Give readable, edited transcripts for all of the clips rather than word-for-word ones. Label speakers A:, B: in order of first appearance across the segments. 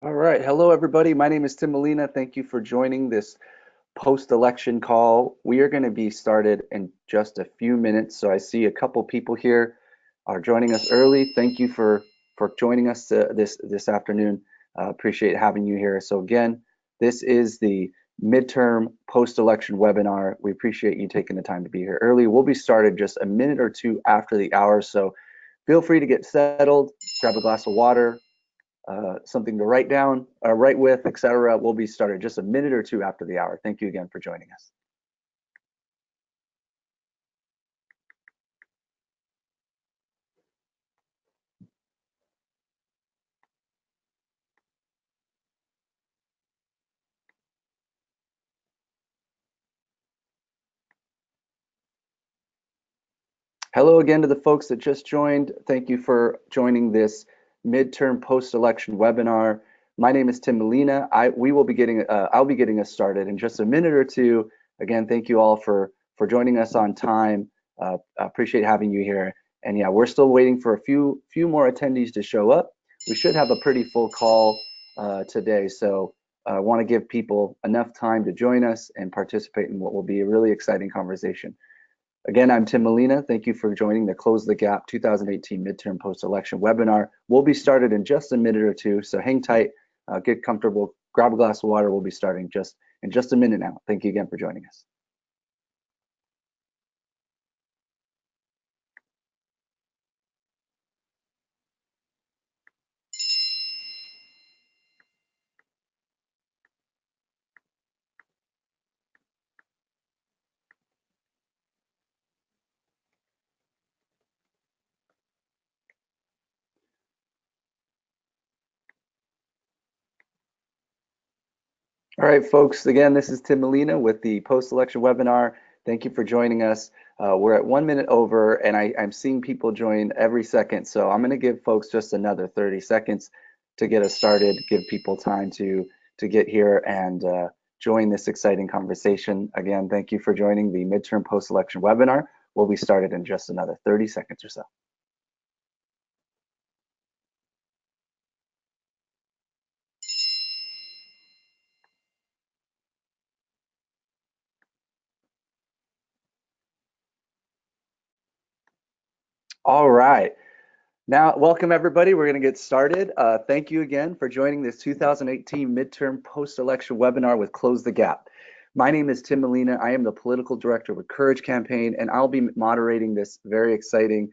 A: All right. Hello, everybody. My name is Tim Molina. Thank you for joining this post-election call. We are going to be started in just a few minutes. So I see a couple people here are joining us early. Thank you for joining us this afternoon. Appreciate having you here. So again, this is the midterm post-election webinar. We appreciate you taking the time to be here early. We'll be started just a minute or two after the hour. So feel free to get settled, grab a glass of water, something to write down, write with, etc. We'll be started just a minute or two after the hour. Thank you again for joining us. Hello again to the folks that just joined. Thank you for joining this midterm post-election webinar. My name is Tim Molina. I'll be getting us started in just a minute or two. Again, thank you all for joining us on time. I appreciate having you here. And yeah, we're still waiting for a few more attendees to show up. We should have a pretty full call today, so I want to give people enough time to join us and participate in what will be a really exciting conversation. Again, I'm Tim Molina. Thank you for joining the Close the Gap 2018 Midterm Post-Election webinar. We'll be started in just a minute or two, so hang tight, get comfortable, grab a glass of water. We'll be starting in just a minute now. Thank you again for joining us. All right, folks, again, this is Tim Molina with the post-election webinar. Thank you for joining us. We're at 1 minute over, and I'm seeing people join every second, so I'm going to give folks just another 30 seconds to get us started, give people time to get here and join this exciting conversation. Again, thank you for joining the midterm post-election webinar. We'll be started in just another 30 seconds or so. All right. Now, welcome everybody. We're going to get started. Thank you again for joining this 2018 midterm post-election webinar with Close the Gap. My name is Tim Molina. I am the political director with Courage Campaign, and I'll be moderating this very exciting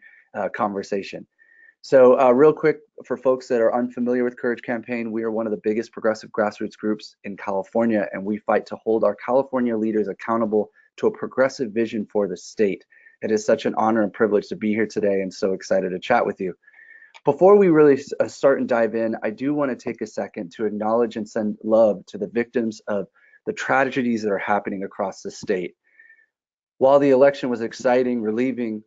A: conversation. So real quick, for folks that are unfamiliar with Courage Campaign, we are one of the biggest progressive grassroots groups in California, and we fight to hold our California leaders accountable to a progressive vision for the state. It is such an honor and privilege to be here today, and so excited to chat with you. Before we really start and dive in, I do want to take a second to acknowledge and send love to the victims of the tragedies that are happening across the state. While the election was exciting, relieving,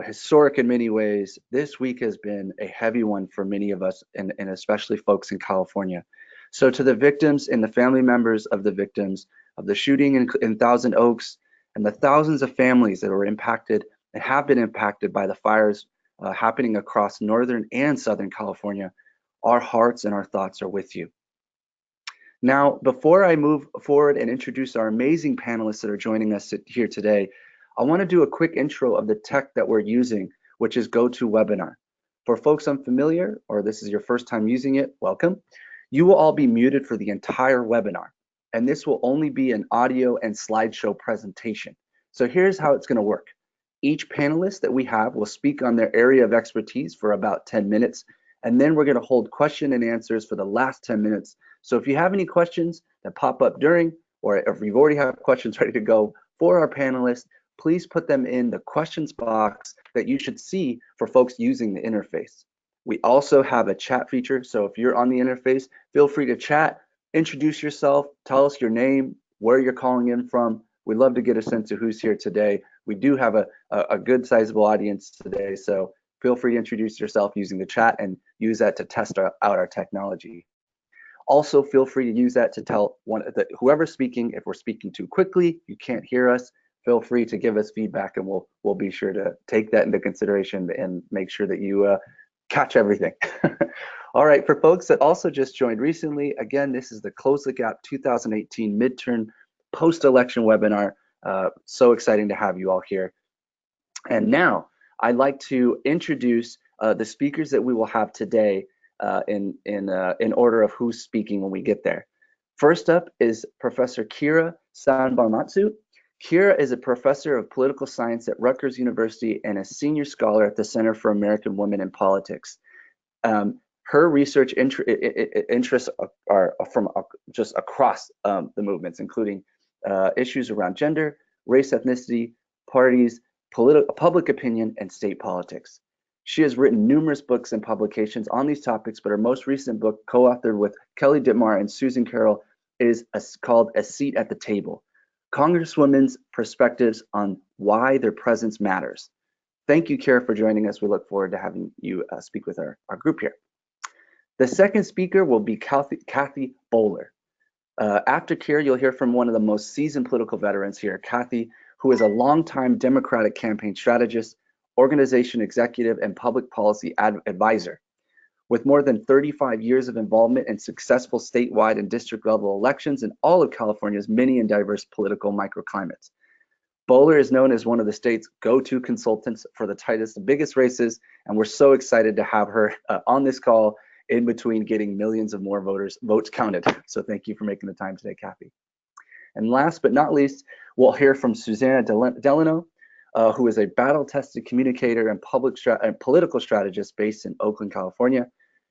A: historic in many ways, this week has been a heavy one for many of us, and especially folks in California. So to the victims and the family members of the victims of the shooting in Thousand Oaks, and the thousands of families that were impacted and have been impacted by the fires happening across Northern and Southern California, our hearts and our thoughts are with you. Now, before I move forward and introduce our amazing panelists that are joining us here today, I want to do a quick intro of the tech that we're using, which is GoToWebinar. For folks unfamiliar, or this is your first time using it, welcome. You will all be muted for the entire webinar, and this will only be an audio and slideshow presentation. So here's how it's going to work. Each panelist that we have will speak on their area of expertise for about 10 minutes, and then we're going to hold question and answers for the last 10 minutes. So if you have any questions that pop up during, or if you've already have questions ready to go for our panelists, please put them in the questions box that you should see for folks using the interface. We also have a chat feature, so if you're on the interface, feel free to chat, introduce yourself, tell us your name, where you're calling in from. We'd love to get a sense of who's here today. We do have a good sizable audience today, so feel free to introduce yourself using the chat and use that to test out our technology. Also, feel free to use that to tell whoever's speaking, if we're speaking too quickly, you can't hear us, feel free to give us feedback, and we'll be sure to take that into consideration and make sure that you catch everything. All right, for folks that also just joined recently, again, this is the Close the Gap 2018 midterm post-election webinar. So exciting to have you all here. And now I'd like to introduce the speakers that we will have today in order of who's speaking when we get there. First up is Professor Kira Sanbamatsu. Kira is a professor of political science at Rutgers University and a senior scholar at the Center for American Women in Politics. Her research interests are from just across the movements, including issues around gender, race, ethnicity, parties, public opinion, and state politics. She has written numerous books and publications on these topics, but her most recent book, co-authored with Kelly Dittmar and Susan Carroll, is called A Seat at the Table: Congresswomen's Perspectives on Why Their Presence Matters. Thank you, Kira, for joining us. We look forward to having you speak with our group here. The second speaker will be Kathy Bowler. After Kira, you'll hear from one of the most seasoned political veterans here, Kathy, who is a longtime Democratic campaign strategist, organization executive, and public policy advisor. With more than 35 years of involvement in successful statewide and district level elections in all of California's many and diverse political microclimates. Bowler is known as one of the state's go-to consultants for the tightest and biggest races, and we're so excited to have her on this call in between getting millions of more votes counted. So thank you for making the time today, Kathy. And last but not least, we'll hear from Susanna Delano, who is a battle-tested communicator and political strategist based in Oakland, California.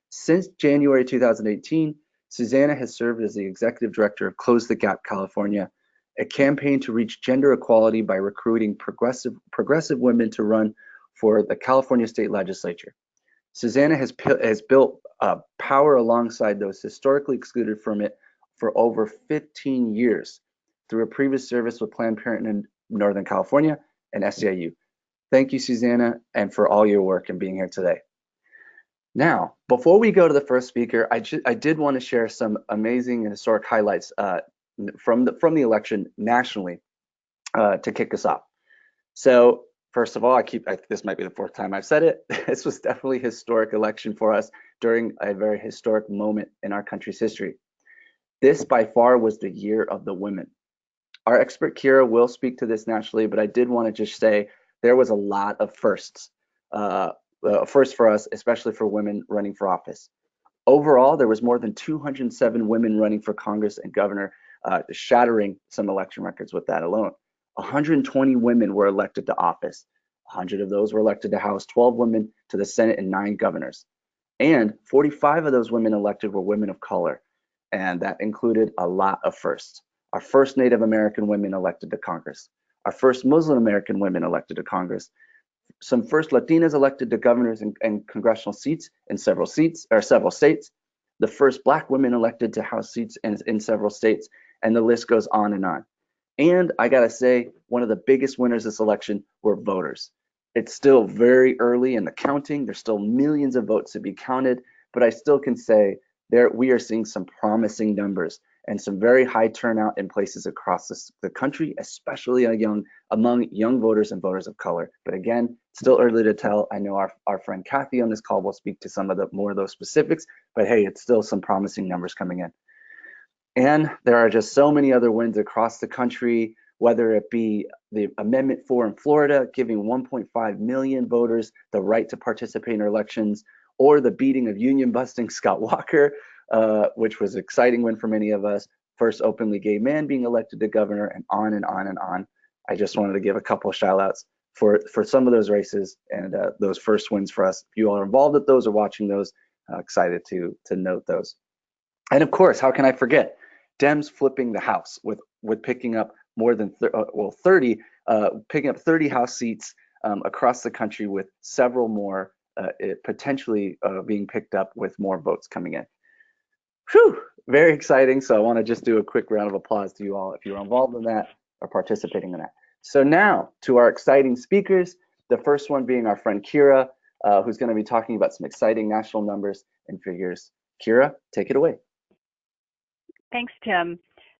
A: Since January 2018, Susanna has served as the executive director of Close the Gap California, a campaign to reach gender equality by recruiting progressive women to run for the California state legislature. Susanna has built power alongside those historically excluded from it for over 15 years through a previous service with Planned Parenthood in Northern California and SEIU. Thank you, Susanna, and for all your work and being here today. Now, before we go to the first speaker, I did want to share some amazing and historic highlights from the election nationally to kick us off. So first of all, this might be the fourth time I've said it. This was definitely a historic election for us during a very historic moment in our country's history. This by far was the year of the women. Our expert Kira will speak to this nationally, but I did want to just say there was a lot of firsts. First for us, especially for women running for office. Overall, there was more than 207 women running for Congress and governor, shattering some election records with that alone. 120 women were elected to office. 100 of those were elected to House, 12 women to the Senate, and 9 governors. And 45 of those women elected were women of color, and that included a lot of firsts. Our first Native American women elected to Congress. Our first Muslim American women elected to Congress. Some first Latinas elected to governors and congressional seats in several states. The first Black women elected to House seats in several states, and the list goes on and on. And I gotta say, one of the biggest winners this election were voters. It's still very early in the counting. There's still millions of votes to be counted, but I still can say we are seeing some promising numbers and some very high turnout in places across the country, especially among young voters and voters of color. But again, still early to tell. I know our friend Kathy on this call will speak to some of more of those specifics, but hey, it's still some promising numbers coming in. And there are just so many other wins across the country, whether it be the Amendment 4 in Florida, giving 1.5 million voters the right to participate in elections, or the beating of union-busting Scott Walker, which was an exciting win for many of us, first openly gay man being elected to governor, and on and on and on. I just wanted to give a couple of shout outs for some of those races and those first wins for us. If you all are involved with those or watching those, excited to note those. And of course, how can I forget? Dems flipping the House with picking up more than 30, picking up 30 House seats across the country, with several more potentially being picked up with more votes coming in. Whew, very exciting. So I want to just do a quick round of applause to you all if you're involved in that or participating in that. So now to our exciting speakers, the first one being our friend Kira, who's going to be talking about some exciting national numbers and figures. Kira, take it away.
B: Thanks, Tim.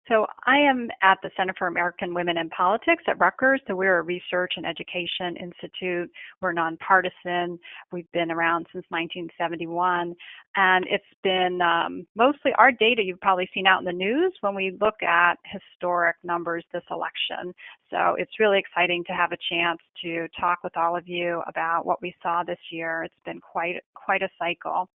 B: So I am at the Center for American Women in Politics at Rutgers. So we're a research and education institute. We're nonpartisan. We've been around since 1971. And it's been mostly our data you've probably seen out in the news when we look at historic numbers this election. So it's really exciting to have a chance to talk with all of you about what we saw this year. It's been quite a cycle.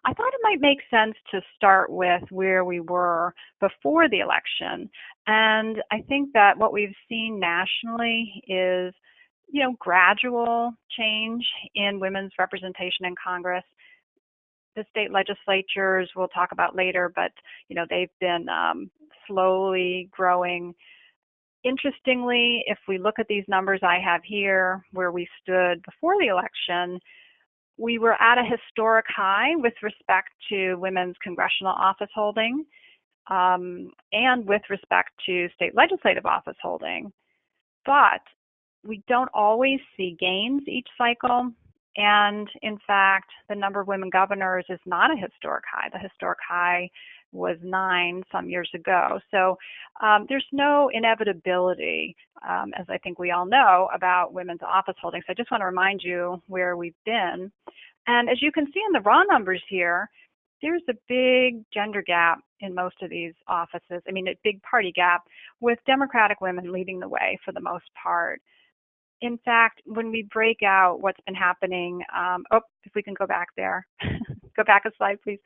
B: I thought it might make sense to start with where we were before the election. And I think that what we've seen nationally is, gradual change in women's representation in Congress. The state legislatures we'll talk about later, but, they've been slowly growing. Interestingly, if we look at these numbers I have here, where we stood before the election, we were at a historic high with respect to women's congressional office holding and with respect to state legislative office holding. But we don't always see gains each cycle. And in fact, the number of women governors is not a historic high. The historic high was 9 some years ago. So there's no inevitability, as I think we all know, about women's office holding. So I just want to remind you where we've been. And as you can see in the raw numbers here, there's a big gender gap in most of these offices. I mean, a big party gap, with Democratic women leading the way for the most part. In fact, when we break out what's been happening, if we can go back there, go back a slide, please.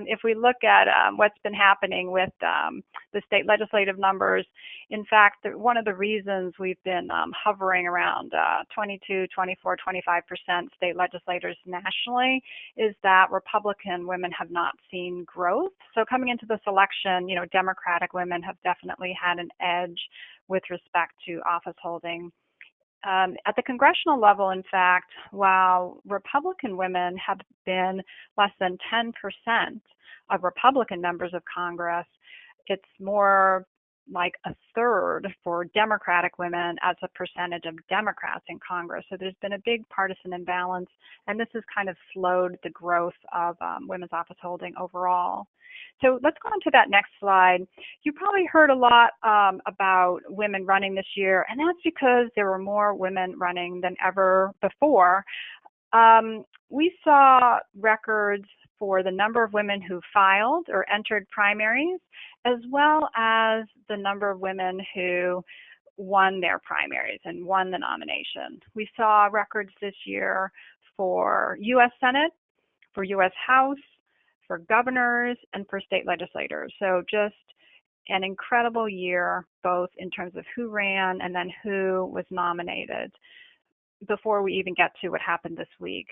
B: If we look at what's been happening with the state legislative numbers, in fact, one of the reasons we've been hovering around 22, 24, 25% state legislators nationally is that Republican women have not seen growth. So coming into this election, Democratic women have definitely had an edge with respect to office holding. At the congressional level, in fact, while Republican women have been less than 10% of Republican members of Congress, it's more like a third for Democratic women as a percentage of Democrats in Congress. So there's been a big partisan imbalance, and this has kind of slowed the growth of women's office holding overall. So let's go on to that next slide. You probably heard a lot about women running this year, and that's because there were more women running than ever before. We saw records for the number of women who filed or entered primaries, as well as the number of women who won their primaries and won the nomination. We saw records this year for U.S. Senate, for U.S. House, for governors, and for state legislators. So just an incredible year, both in terms of who ran and then who was nominated, before we even get to what happened this week.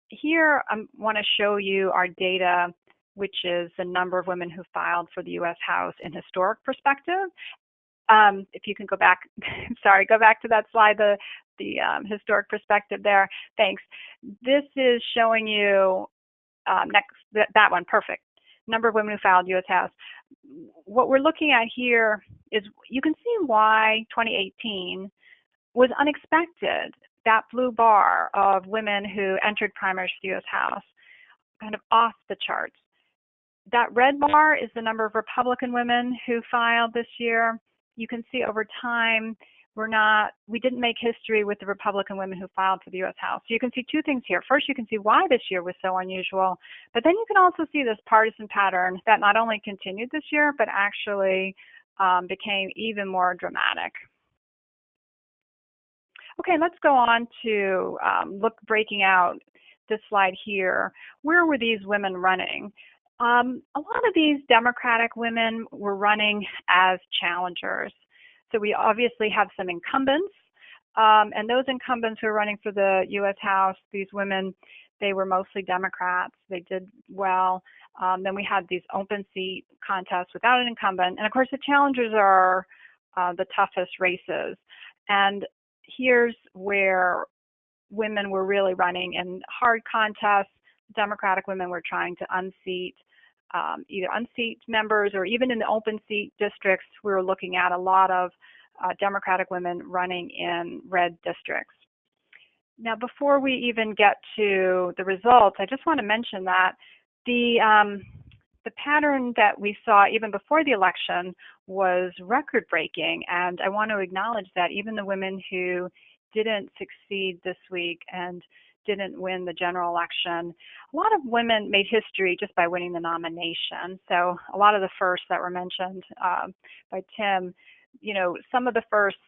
B: Here, I want to show you our data, which is the number of women who filed for the U.S. House in historic perspective. If you can go back, sorry, go back to that slide, the historic perspective there. Thanks. This is showing you that one, perfect. Number of women who filed U.S. House. What we're looking at here is, you can see why 2018 was unexpected. That blue bar of women who entered primaries for the U.S. House, kind of off the charts. That red bar is the number of Republican women who filed this year. You can see over time, we didn't make history with the Republican women who filed for the U.S. House. So you can see two things here. First, you can see why this year was so unusual, but then you can also see this partisan pattern that not only continued this year, but actually became even more dramatic. Okay, let's go on to breaking out this slide here. Where were these women running? A lot of these Democratic women were running as challengers. So we obviously have some incumbents, and those incumbents who are running for the U.S. House, these women, they were mostly Democrats. They did well. Then we had these open seat contests without an incumbent. And of course, the challengers are the toughest races. And here's where women were really running in hard contests. Democratic women were trying to unseat, either unseat members, or even in the open seat districts, we were looking at a lot of Democratic women running in red districts. Now, before we even get to the results, I just want to mention that the the pattern that we saw even before the election was record-breaking, and I want to acknowledge that even the women who didn't succeed this week and didn't win the general election, a lot of women made history just by winning the nomination. So a lot of the firsts that were mentioned by Tim, some of the firsts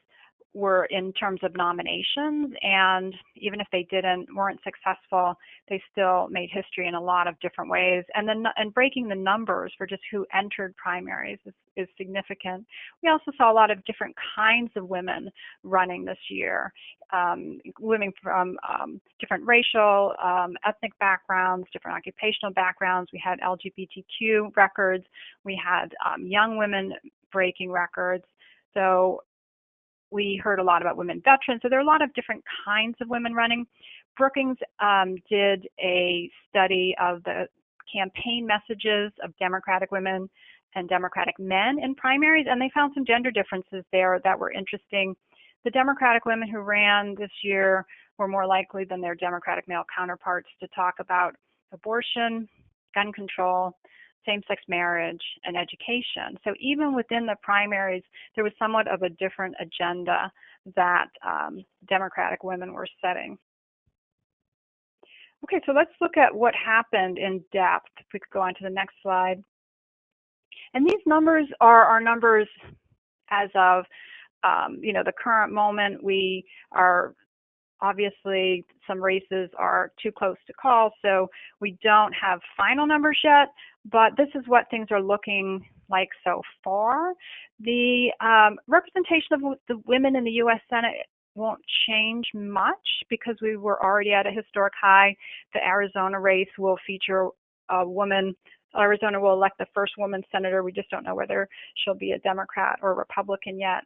B: were in terms of nominations, and even if they weren't successful, they still made history in a lot of different ways. And then breaking the numbers for just who entered primaries is significant. We also saw a lot of different kinds of women running this year, women from different racial, ethnic backgrounds, different occupational backgrounds. We had LGBTQ records. We had young women breaking records. So we heard a lot about women veterans. So there are a lot of different kinds of women running. Brookings did a study of the campaign messages of Democratic women and Democratic men in primaries, and they found some gender differences there that were interesting. The Democratic women who ran this year were more likely than their Democratic male counterparts to talk about abortion, gun control, same-sex marriage, and education. So even within the primaries, there was somewhat of a different agenda that Democratic women were setting. Okay, so let's look at what happened in depth. If we could go on to the next slide. And these numbers are our numbers as of the current moment. We are obviously, some races are too close to call, so we don't have final numbers yet, but this is what things are looking like so far. The representation of the women in the U.S. Senate won't change much because we were already at a historic high. The Arizona race will feature a woman. Arizona will elect the first woman senator. We just don't know whether she'll be a Democrat or a Republican yet.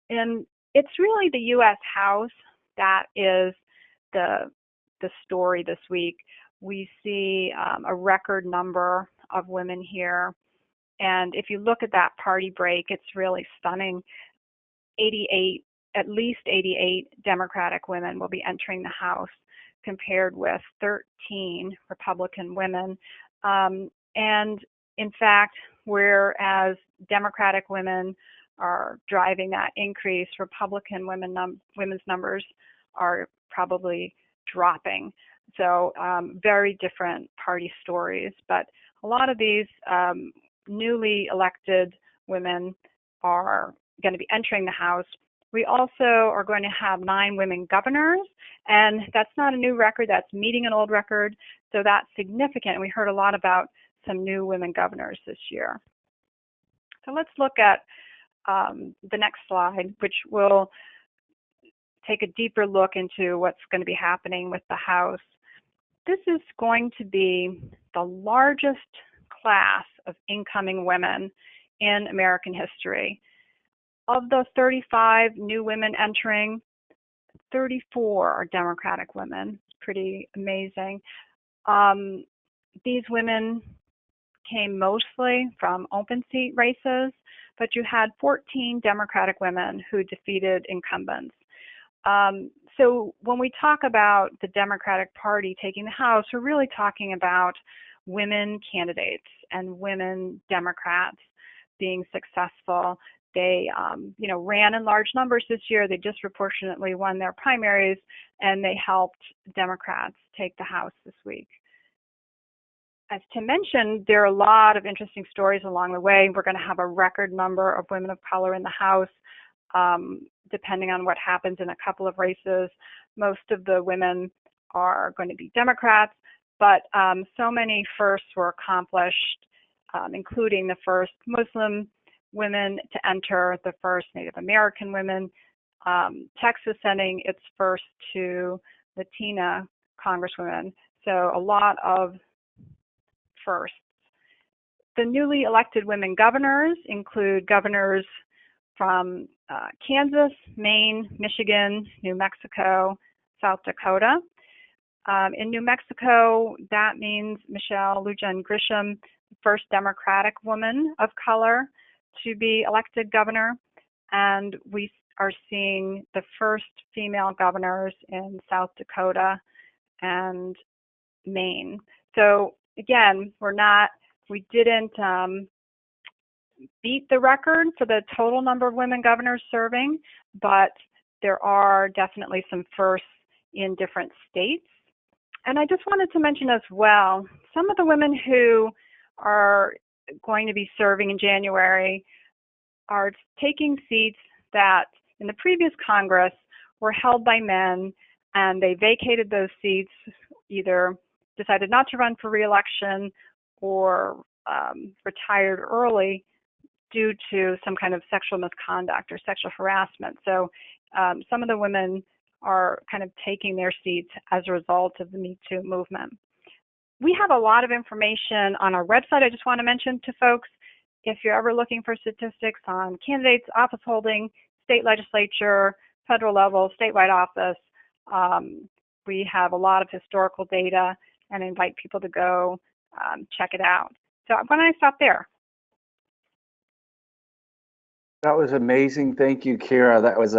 B: And it's really the U.S. House that is the story this week. We see a record number of women here. And if you look at that party break, it's really stunning. At least 88 Democratic women will be entering the House compared with 13 Republican women. And in fact, whereas Democratic women are driving that increase, Republican women's numbers are probably dropping. So very different party stories. But a lot of these newly elected women are going to be entering the House. We also are going to have 9 women governors, and that's not a new record, that's meeting an old record, so that's significant. We heard a lot about some new women governors this year. So let's look at the next slide, which will take a deeper look into what's going to be happening with the House. This is going to be the largest class of incoming women in American history. Of the 35 new women entering, 34 are Democratic women. Pretty amazing. These women came mostly from open seat races, but you had 14 Democratic women who defeated incumbents. So when we talk about the Democratic Party taking the House, we're really talking about women candidates and women Democrats being successful. They, ran in large numbers this year. They disproportionately won their primaries, and they helped Democrats take the House this week. As Tim mentioned, there are a lot of interesting stories along the way. We're going to have a record number of women of color in the House, depending on what happens in a couple of races. Most of the women are going to be Democrats, but so many firsts were accomplished, including the first Muslim women to enter, the first Native American women, Texas sending its first 2 Latina congresswomen. So a lot of firsts. The newly elected women governors include governors from Kansas, Maine, Michigan, New Mexico, South Dakota. In New Mexico, that means Michelle Lujan Grisham, the first Democratic woman of color to be elected governor, and we are seeing the first female governors in South Dakota and Maine. So again, we're not We didn't beat the record for the total number of women governors serving, but there are definitely some firsts in different states. And I just wanted to mention as well, some of the women who are going to be serving in January are taking seats that in the previous Congress were held by men, and they vacated those seats, either decided not to run for re-election or retired early due to some kind of sexual misconduct or sexual harassment. So some of the women are kind of taking their seats as a result of the Me Too movement. We have a lot of information on our website. I just want to mention to folks, if you're ever looking for statistics on candidates, office holding, state legislature, federal level, statewide office, we have a lot of historical data and invite people to go check it out. So why don't I stop there?
A: That was amazing. Thank you, Kira. That was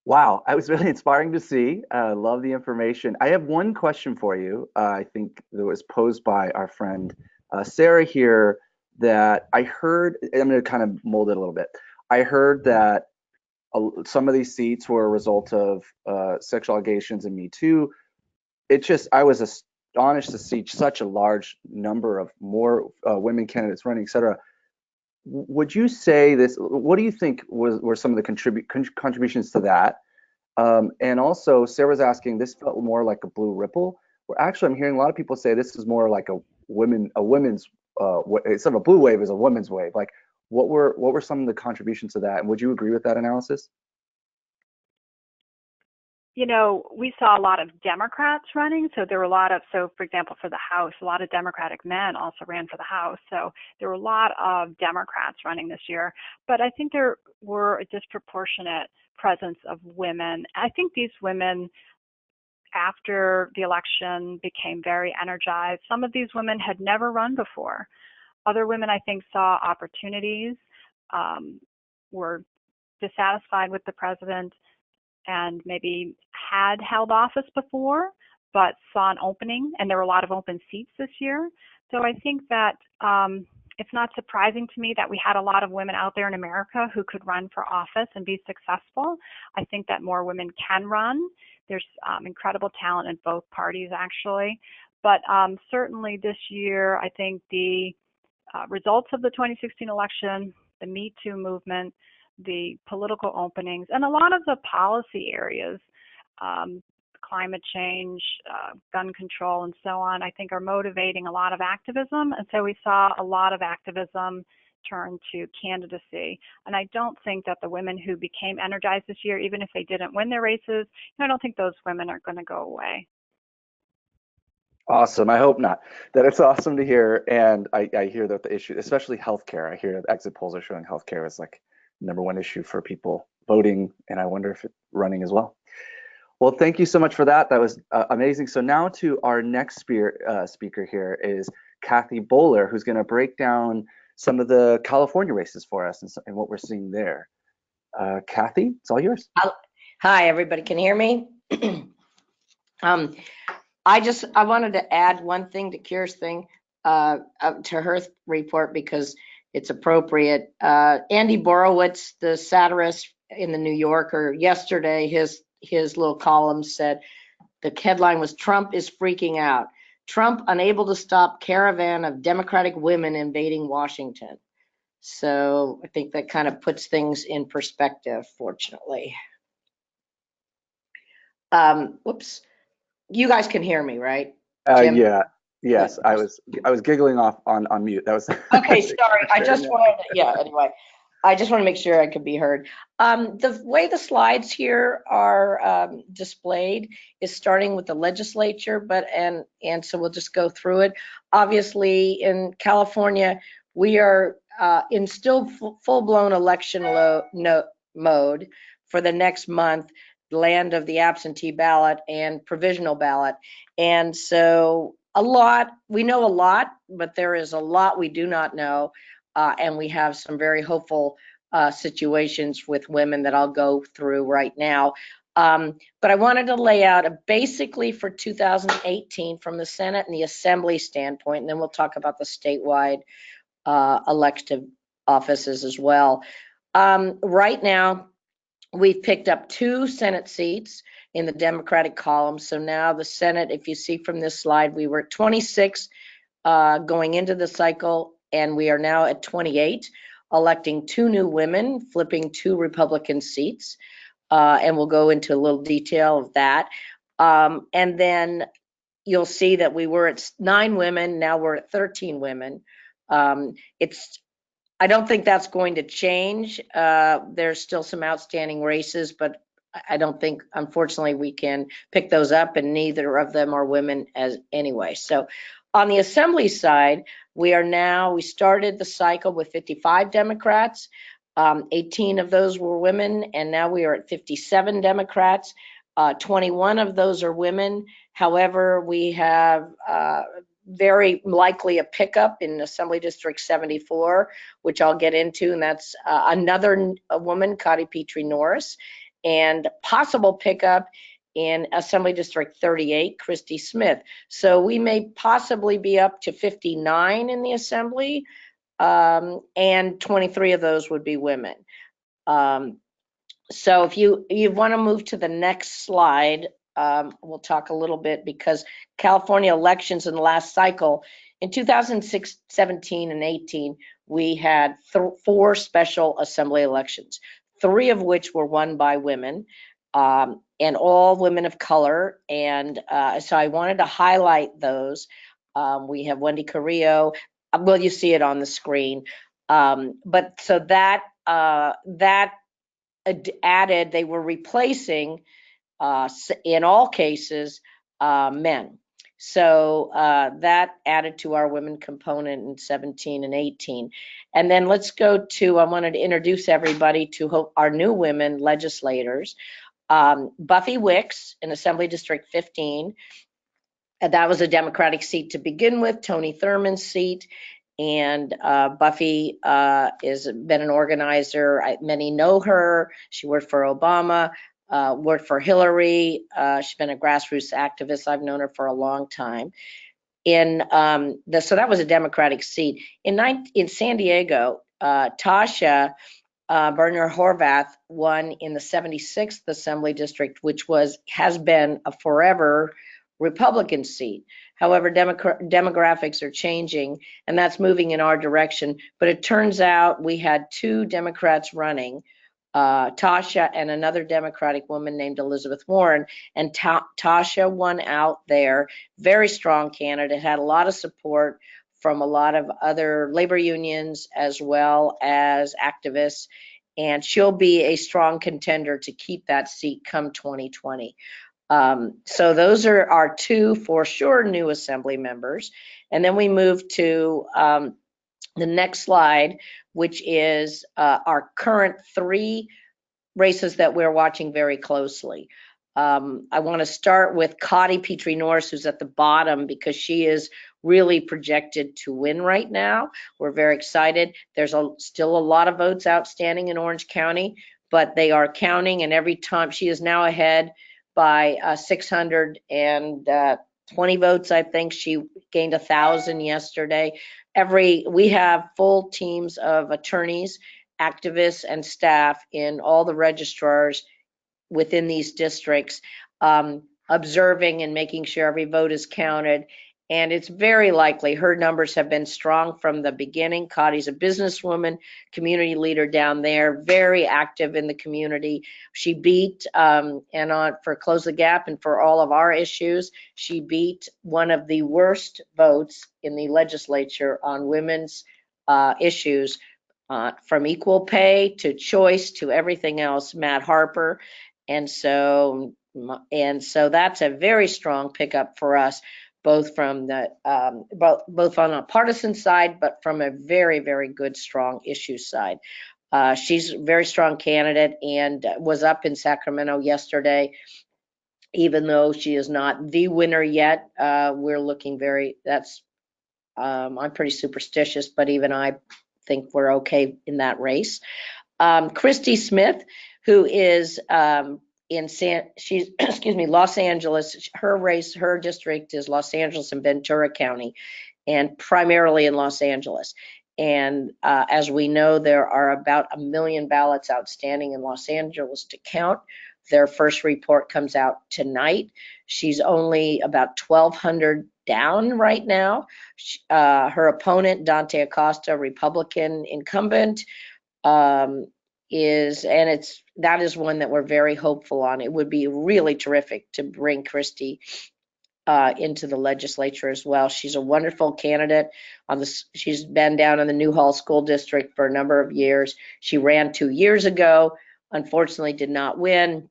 A: wow. It was really inspiring to see. Love the information. I have one question for you. I think that was posed by our friend Sarah here that I heard. I'm going to kind of mold it a little bit. I heard that some of these seats were a result of sexual allegations and Me Too. I was astonished to see such a large number of more women candidates running, et cetera. Would you say this? What do you think were some of the contributions to that? And also, Sarah's asking, this felt more like a blue ripple. Where actually, I'm hearing a lot of people say this is more like a women's instead of a blue wave is a women's wave. Like, what were some of the contributions to that? And would you agree with that analysis?
B: You know, we saw a lot of Democrats running. So there were a lot of, so for example, for the House, a lot of Democratic men also ran for the House. So there were a lot of Democrats running this year. But I think there were a disproportionate presence of women. I think these women, after the election, became very energized. Some of these women had never run before. Other women, I think, saw opportunities, were dissatisfied with the president, and maybe had held office before, but saw an opening, and there were a lot of open seats this year. So I think that it's not surprising to me that we had a lot of women out there in America who could run for office and be successful. I think that more women can run. There's incredible talent in both parties, actually. But certainly this year, I think the results of the 2016 election, the Me Too movement, the political openings, and a lot of the policy areas, climate change, gun control, and so on, I think are motivating a lot of activism. And so we saw a lot of activism turn to candidacy. And I don't think that the women who became energized this year, even if they didn't win their races, I don't think those women are going to go away.
A: Awesome. I hope not. That it's awesome to hear. And I hear that the issue, especially healthcare, I hear exit polls are showing healthcare is like number one issue for people voting, and I wonder if it's running as well. Well, thank you so much for that. That was amazing. So now to our next speaker here is Kathy Bowler, who's going to break down some of the California races for us and what we're seeing there. Kathy, it's all yours.
C: Hi, everybody. Can you hear me? I wanted to add one thing to Kira's thing, to her report, because it's appropriate. Andy Borowitz, the satirist in the New Yorker, yesterday, his little column said, the headline was, Trump is freaking out. Trump unable to stop caravan of Democratic women invading Washington. So I think that kind of puts things in perspective, fortunately. Whoops. You guys can hear me, right? Jim?
A: Yeah. Yes, I was giggling off on mute. That was
C: okay. Sorry, I just wanted to, yeah. Anyway, I just want to make sure I could be heard. The way the slides here are displayed is starting with the legislature, and so we'll just go through it. Obviously, in California, we are in still full-blown election mode for the next month, land of the absentee ballot and provisional ballot, and so. We know a lot, but there is a lot we do not know, and we have some very hopeful situations with women that I'll go through right now. But I wanted to lay out basically for 2018 from the Senate and the Assembly standpoint, and then we'll talk about the statewide elective offices as well. Right now, we've picked up 2 Senate seats in the Democratic column. So now the Senate, if you see from this slide, we were at 26 going into the cycle, and we are now at 28, electing 2 new women, flipping 2 Republican seats. And we'll go into a little detail of that. And then you'll see that we were at 9 women, now we're at 13 women. I don't think that's going to change. There's still some outstanding races, but I don't think, unfortunately, we can pick those up, and neither of them are women as anyway. So on the Assembly side, we started the cycle with 55 Democrats. 18 of those were women, and now we are at 57 Democrats. 21 of those are women. However, we have very likely a pickup in Assembly District 74, which I'll get into, and that's another woman, Connie Petrie Norris, and possible pickup in Assembly District 38, Christy Smith. So we may possibly be up to 59 in the Assembly, and 23 of those would be women. So if you want to move to the next slide, we'll talk a little bit, because California elections in the last cycle, in 2017 and 18, we had 4 special assembly elections, 3 of which were won by women, and all women of color. And so I wanted to highlight those. We have Wendy Carrillo. Well, you see it on the screen. But so that added, they were replacing, in all cases, men. So that added to our women component in 17 and 18. And then let's go to, I wanted to introduce everybody to our new women legislators. Buffy Wicks in Assembly District 15. That was a Democratic seat to begin with, Tony Thurman's seat. And Buffy has been an organizer. Many know her. She worked for Obama, worked for Hillary. She's been a grassroots activist. I've known her for a long time. So that was a Democratic seat. In San Diego, Tasha Berner Horvath won in the 76th Assembly District, which has been a forever Republican seat. However, demographics are changing, and that's moving in our direction. But it turns out we had 2 Democrats running, Tasha and another Democratic woman named Elizabeth Warren, and Tasha won out there. Very strong candidate, had a lot of support from a lot of other labor unions as well as activists, and she'll be a strong contender to keep that seat come 2020. So those are our 2 for sure new Assembly members. And then we move to the next slide, which is our current 3 races that we're watching very closely. I want to start with Connie Petrie Norris, who's at the bottom, because she is really projected to win right now. We're very excited. There's still a lot of votes outstanding in Orange County, but they are counting, and every time she is now ahead by 620 votes. I think she gained 1,000 yesterday. We have full teams of attorneys, activists, and staff in all the registrars within these districts, observing and making sure every vote is counted. And it's very likely her numbers have been strong from the beginning. Connie's a businesswoman, community leader down there, very active in the community. She beat, for Close the Gap and for all of our issues, she beat one of the worst votes in the legislature on women's issues, from equal pay to choice to everything else, Matt Harper. And so that's a very strong pickup for us, both from the both on a partisan side, but from a very, very good, strong issue side. She's a very strong candidate and was up in Sacramento yesterday. Even though she is not the winner yet, we're looking I'm pretty superstitious, but even I think we're okay in that race. Christy Smith, who is she's excuse me, Los Angeles. Her race, her district is Los Angeles and Ventura County, and primarily in Los Angeles. And as we know, there are about 1 million ballots outstanding in Los Angeles to count. Their first report comes out tonight. She's only about 1,200 down right now. Her opponent, Dante Acosta, Republican incumbent, that is one that we're very hopeful on. It would be really terrific to bring Christie into the legislature as well. She's a wonderful candidate. She's been down in the Newhall School District for a number of years. She ran 2 years ago, unfortunately did not win,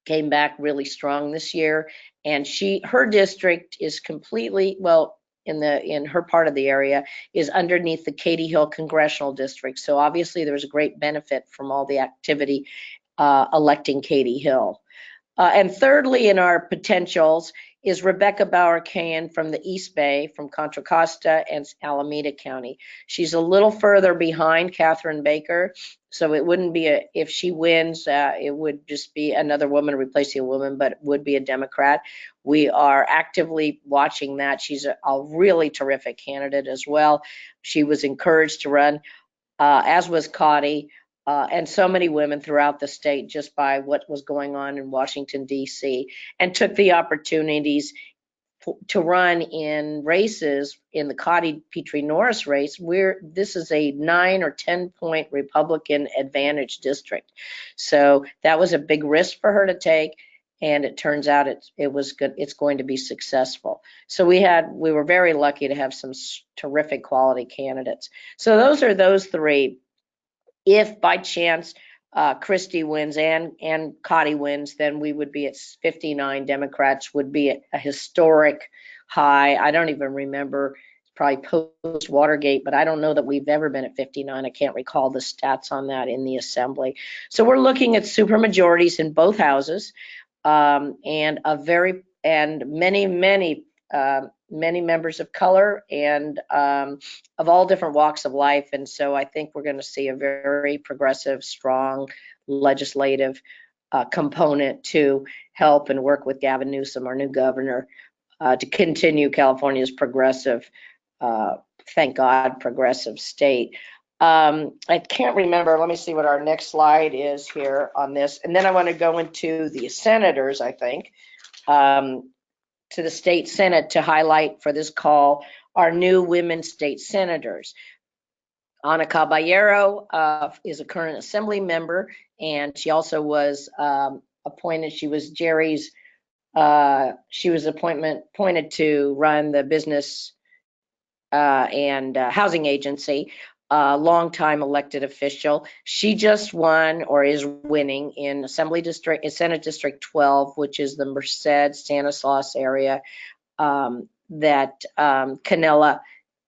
C: came back really strong this year. And her district is completely, well, in her part of the area is underneath the Katy Hill Congressional District. So obviously there's a great benefit from all the activity electing Katy Hill. And thirdly, in our potentials is Rebecca Bauer-Cahan from the East Bay, from Contra Costa and Alameda County. She's a little further behind Catherine Baker, so it wouldn't be if she wins, it would just be another woman replacing a woman, but it would be a Democrat. We are actively watching that. She's a really terrific candidate as well. She was encouraged to run, as was Cotty. And so many women throughout the state just by what was going on in Washington, D.C., and took the opportunities to run in races in the Cotty Petrie Norris race, where this is a 9 or 10 point Republican advantage district. So that was a big risk for her to take. And it turns out it was good. It's going to be successful. So we were very lucky to have some terrific quality candidates. So those are those three. If by chance Christie wins and Cotty wins, then we would be at 59 Democrats, would be at a historic high. I don't even remember, it's probably post Watergate, but I don't know that we've ever been at 59. I can't recall the stats on that in the assembly. So we're looking at super majorities in both houses, and many members of color and of all different walks of life. And so I think we're going to see a very progressive, strong legislative component to help and work with Gavin Newsom, our new governor, to continue California's progressive, thank God, progressive state. I can't remember. Let me see what our next slide is here on this. And then I want to go into the senators, I think. To the state Senate to highlight for this call our new women state senators. Ana Caballero is a current assembly member, and she also was appointed. She was appointed to run the business and housing agency. Longtime elected official. She just won or is winning in Senate District 12, which is the Merced Stanislaus area that Canella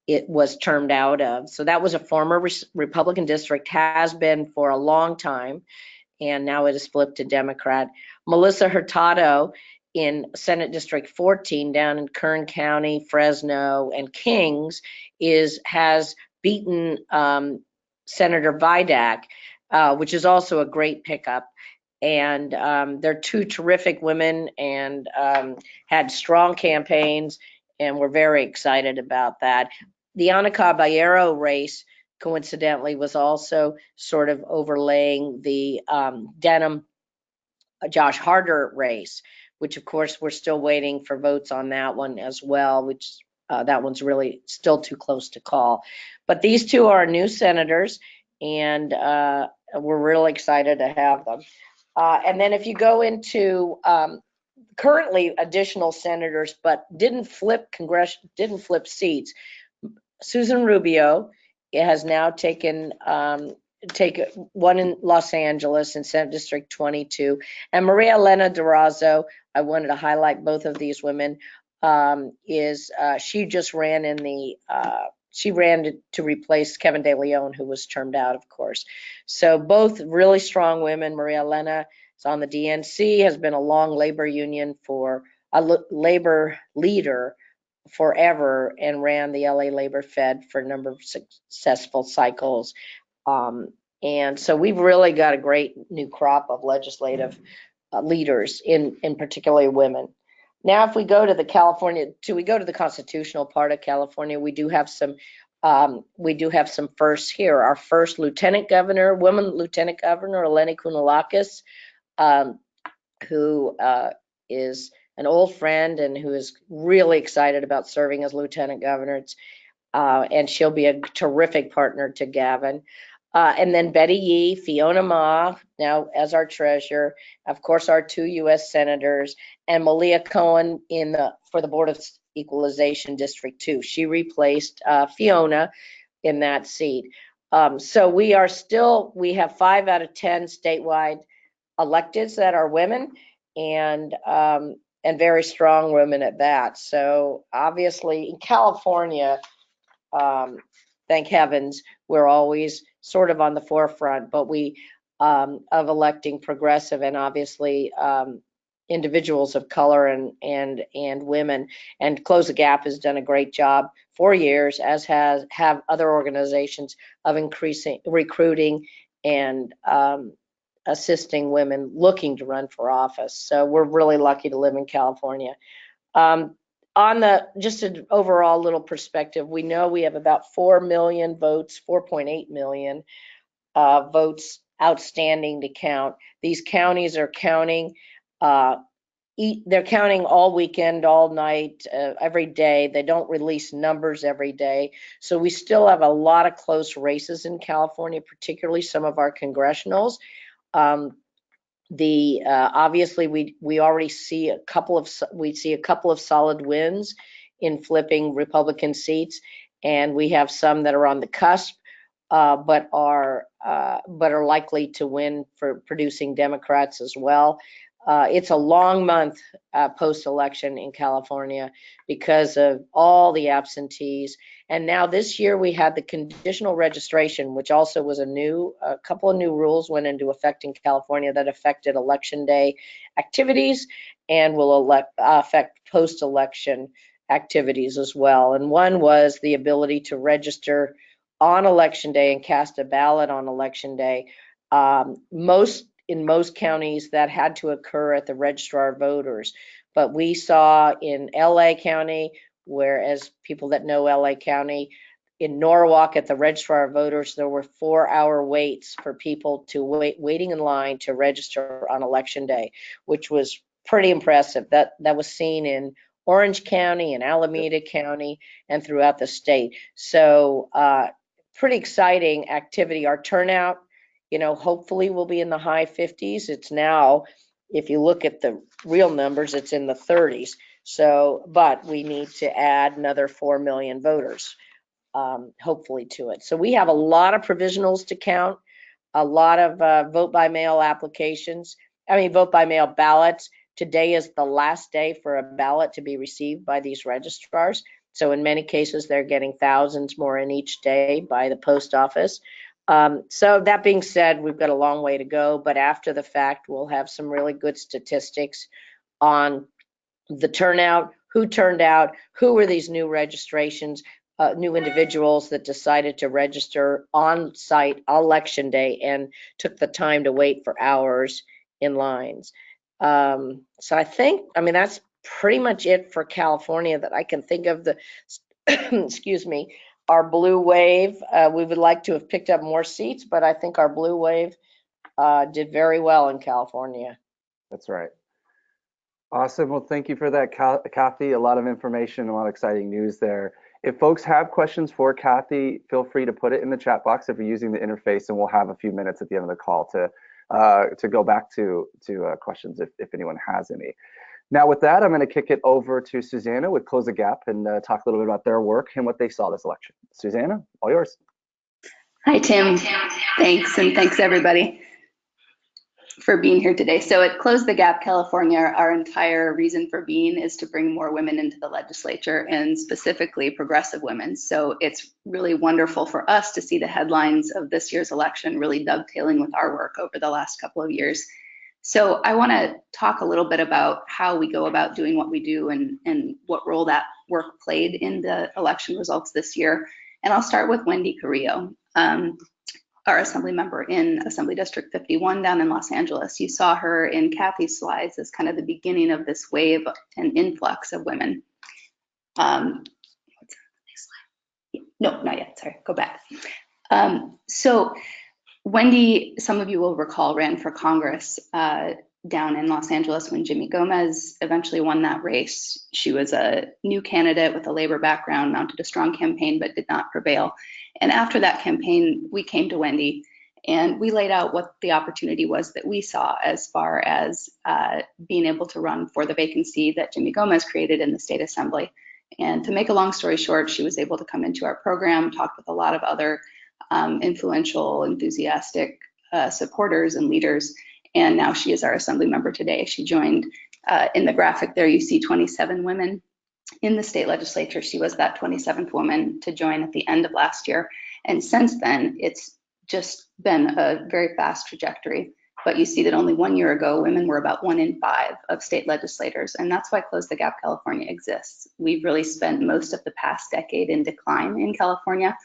C: was termed out of. So that was a former Republican district, has been for a long time, and now it is flipped to Democrat. Melissa Hurtado in Senate District 14 down in Kern County, Fresno, and Kings has beaten Senator Vidak, which is also a great pickup. And they're two terrific women and had strong campaigns, and we're very excited about that. The Ana Caballero race, coincidentally, was also sort of overlaying the Denham Josh Harder race, which of course we're still waiting for votes on that one as well, which that one's really still too close to call. But these two are new senators, and we're really excited to have them. And then if you go into currently additional senators, but didn't flip seats, Susan Rubio has now taken one in Los Angeles in Senate District 22, and Maria Elena Durazo. I wanted to highlight both of these women. She just ran she ran to replace Kevin De Leon, who was termed out, of course. So both really strong women. Maria Elena is on the DNC, has been a long labor leader forever, and ran the LA Labor Fed for a number of successful cycles. And so we've really got a great new crop of legislative leaders in particularly women. Now, if we go to the constitutional part of California, we do have some firsts here. Our first woman lieutenant governor, Eleni Kounalakis, who is an old friend and who is really excited about serving as lieutenant governor. And she'll be a terrific partner to Gavin. And then Betty Yee, Fiona Ma, now as our treasurer, of course, our 2 U.S. senators, and Malia Cohen for the Board of Equalization District 2. She replaced Fiona in that seat. So we have 5 out of 10 statewide electeds that are women, and very strong women at that. So obviously in California, thank heavens, we're always sort of on the forefront, but of electing progressive and obviously individuals of color and women. And Close the Gap has done a great job for years, as have other organizations, of increasing recruiting and assisting women looking to run for office. So we're really lucky to live in California. Just an overall little perspective, we know we have about 4 million votes, 4.8 million votes outstanding to count. These counties are counting. They're counting all weekend, all night, every day. They don't release numbers every day. So we still have a lot of close races in California, particularly some of our congressionals. Obviously we already see a couple of solid wins in flipping Republican seats, and we have some that are on the cusp, but are likely to win for producing Democrats as well. It's a long month post-election in California because of all the absentees. And now this year we had the conditional registration, which also was a couple of new rules went into effect in California that affected election day activities and will affect post-election activities as well. And one was the ability to register on election day and cast a ballot on election day. In most counties that had to occur at the registrar of voters. But we saw in LA County, whereas people that know LA County, in Norwalk at the registrar of voters, there were 4-hour waits for people waiting in line to register on election day, which was pretty impressive. That was seen in Orange County and Alameda County and throughout the state. So pretty exciting activity. Our turnout, hopefully we'll be in the high 50s. It's now, if you look at the real numbers, it's in the 30s. So, but we need to add another 4 million voters, hopefully, to it. So we have a lot of provisionals to count, a lot of vote by mail ballots. Today is the last day for a ballot to be received by these registrars. So in many cases, they're getting thousands more in each day by the post office. So that being said, we've got a long way to go, but after the fact, we'll have some really good statistics on the turnout, who turned out, who were these new registrations, new individuals that decided to register on site election day and took the time to wait for hours in lines. So that's pretty much it for California that I can think of. Excuse me. Our blue wave, we would like to have picked up more seats, but I think our blue wave did very well in California.
A: That's right. Awesome. Well, thank you for that, Kathy. A lot of information, a lot of exciting news there. If folks have questions for Kathy, feel free to put it in the chat box if you're using the interface, and we'll have a few minutes at the end of the call to go back to questions if anyone has any. Now, with that, I'm going to kick it over to Susanna with Close the Gap and talk a little bit about their work and what they saw this election. Susanna, all yours.
D: Hi, Tim. Thanks, and thanks everybody for being here today. So at Close the Gap, California, our entire reason for being is to bring more women into the legislature, and specifically progressive women. So it's really wonderful for us to see the headlines of this year's election really dovetailing with our work over the last couple of years. So I want to talk a little bit about how we go about doing what we do and what role that work played in the election results this year. And I'll start with Wendy Carrillo. our assembly member in Assembly District 51 down in Los Angeles. You saw her in Kathy's slides as kind of the beginning of this wave and influx of women. What's the next slide? No, not yet. Sorry, go back. So Wendy, some of you will recall, ran for Congress down in Los Angeles when Jimmy Gomez eventually won that race. She was a new candidate with a labor background, mounted a strong campaign, but did not prevail. And after that campaign, we came to Wendy and we laid out what the opportunity was that we saw as far as being able to run for the vacancy that Jimmy Gomez created in the state assembly. And to make a long story short, she was able to come into our program, talk with a lot of other influential, enthusiastic supporters and leaders. And now she is our assembly member today. She joined in the graphic there, you see 27 women in the state legislature. She was that 27th woman to join at the end of last year. And since then, it's just been a very fast trajectory. But you see that only 1 year ago, women were about 1 in 5 of state legislators. And that's why Close the Gap California exists. We've really spent most of the past decade in decline in California.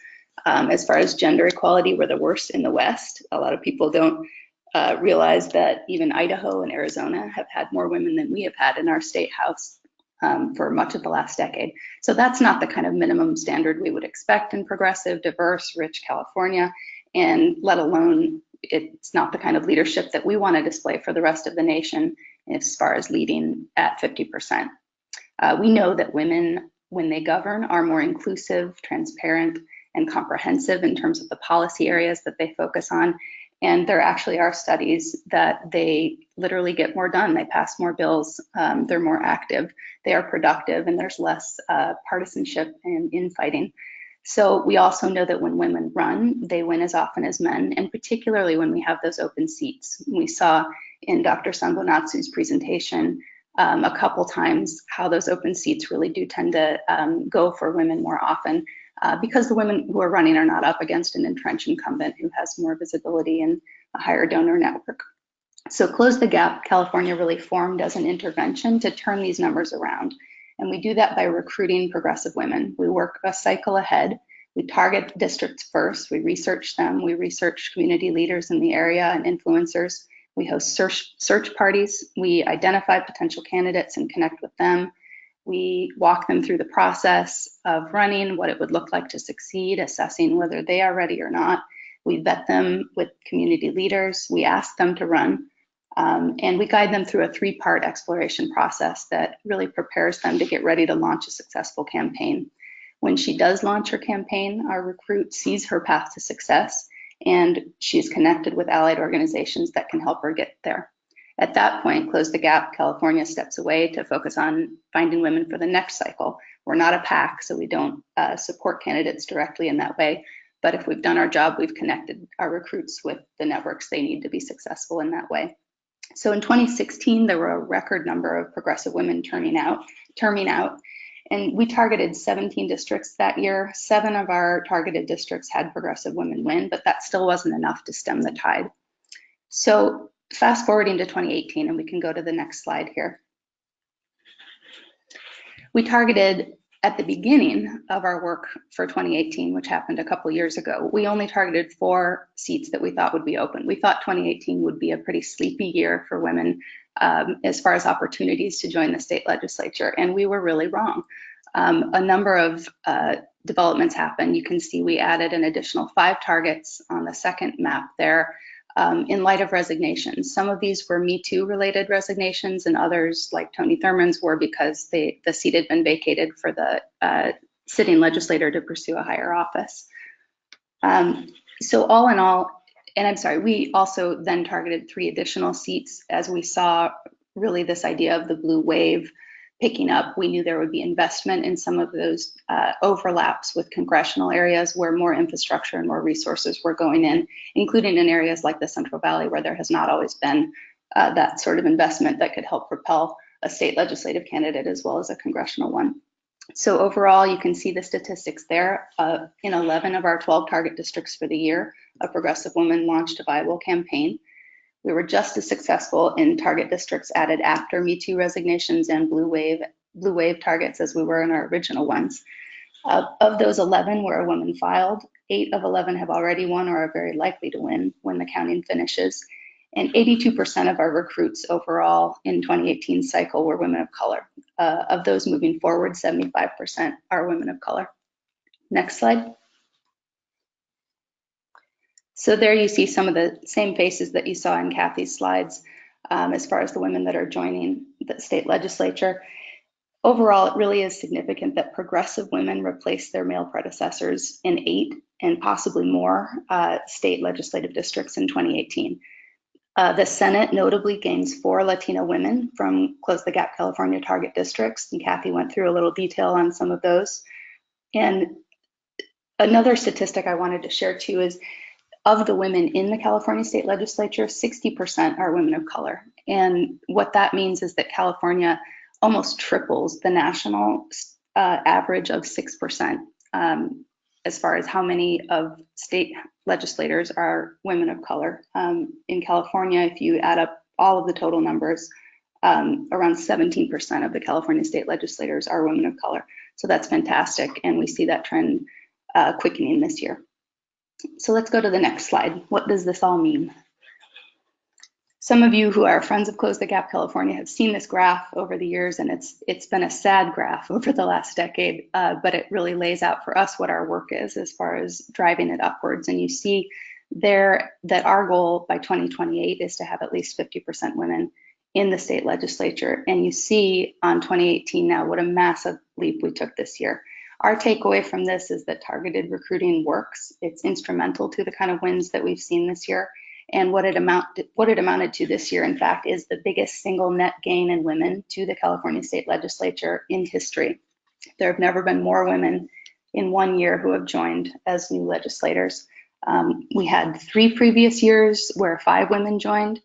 D: As far as gender equality, we're the worst in the West. A lot of people don't realize that even Idaho and Arizona have had more women than we have had in our state house for much of the last decade. So that's not the kind of minimum standard we would expect in progressive, diverse, rich California, and let alone it's not the kind of leadership that we want to display for the rest of the nation as far as leading at 50%. We know that women, when they govern, are more inclusive, transparent, and comprehensive in terms of the policy areas that they focus on. And there actually are studies that they literally get more done. They pass more bills, they're more active, they are productive, and there's less partisanship and infighting. So we also know that when women run, they win as often as men, and particularly when we have those open seats. We saw in Dr. Sanbonatsu's presentation a couple times how those open seats really do tend to go for women more often. Because the women who are running are not up against an entrenched incumbent who has more visibility and a higher donor network. So Close the Gap California really formed as an intervention to turn these numbers around. And we do that by recruiting progressive women. We work a cycle ahead. We target districts first. We research them. We research community leaders in the area and influencers. We host search parties. We identify potential candidates and connect with them. We walk them through the process of running, what it would look like to succeed, assessing whether they are ready or not. We vet them with community leaders. We ask them to run. And we guide them through a 3-part exploration process that really prepares them to get ready to launch a successful campaign. When she does launch her campaign, our recruit sees her path to success, and she's connected with allied organizations that can help her get there. At that point, Close the Gap California steps away to focus on finding women for the next cycle. We're not a PAC, so we don't support candidates directly in that way. But if we've done our job, we've connected our recruits with the networks they need to be successful in that way. So in 2016, there were a record number of progressive women terming out, and we targeted 17 districts that year. 7 of our targeted districts had progressive women win, but that still wasn't enough to stem the tide. So fast forwarding to 2018, and we can go to the next slide here. We targeted at the beginning of our work for 2018, which happened a couple years ago, we only targeted 4 seats that we thought would be open. We thought 2018 would be a pretty sleepy year for women as far as opportunities to join the state legislature, and we were really wrong. A number of developments happened. You can see we added an additional 5 targets on the second map there. In light of resignations. Some of these were Me Too related resignations, and others, like Tony Thurman's, were because the seat had been vacated for the sitting legislator to pursue a higher office. So all in all, and I'm sorry, we also then targeted 3 additional seats as we saw really this idea of the blue wave picking up. We knew there would be investment in some of those overlaps with congressional areas where more infrastructure and more resources were going in, including in areas like the Central Valley, where there has not always been that sort of investment that could help propel a state legislative candidate as well as a congressional one. So overall, you can see the statistics there. In 11 of our 12 target districts for the year, a progressive woman launched a viable campaign. We were just as successful in target districts added after Me Too resignations and blue wave targets as we were in our original ones. Of those 11 where a woman filed, 8 of 11 have already won or are very likely to win when the counting finishes. And 82% of our recruits overall in 2018 cycle were women of color. Of those moving forward, 75% are women of color. Next slide. So there you see some of the same faces that you saw in Kathy's slides as far as the women that are joining the state legislature. Overall, it really is significant that progressive women replace their male predecessors in 8 and possibly more state legislative districts in 2018. The Senate notably gains 4 Latino women from Close the Gap California target districts, and Kathy went through a little detail on some of those. And another statistic I wanted to share too is of the women in the California state legislature, 60% are women of color. And what that means is that California almost triples the national average of 6% as far as how many of state legislators are women of color. In California, if you add up all of the total numbers, around 17% of the California state legislators are women of color. So that's fantastic, and we see that trend quickening this year. So let's go to the next slide. What does this all mean? Some of you who are friends of Close the Gap California have seen this graph over the years, and it's been a sad graph over the last decade, but it really lays out for us what our work is as far as driving it upwards. And you see there that our goal by 2028 is to have at least 50% women in the state legislature. And you see on 2018 now what a massive leap we took this year. Our takeaway from this is that targeted recruiting works. It's instrumental to the kind of wins that we've seen this year. And what it amounted to this year, in fact, is the biggest single net gain in women to the California state legislature in history. There have never been more women in one year who have joined as new legislators. We had 3 previous years where 5 women joined.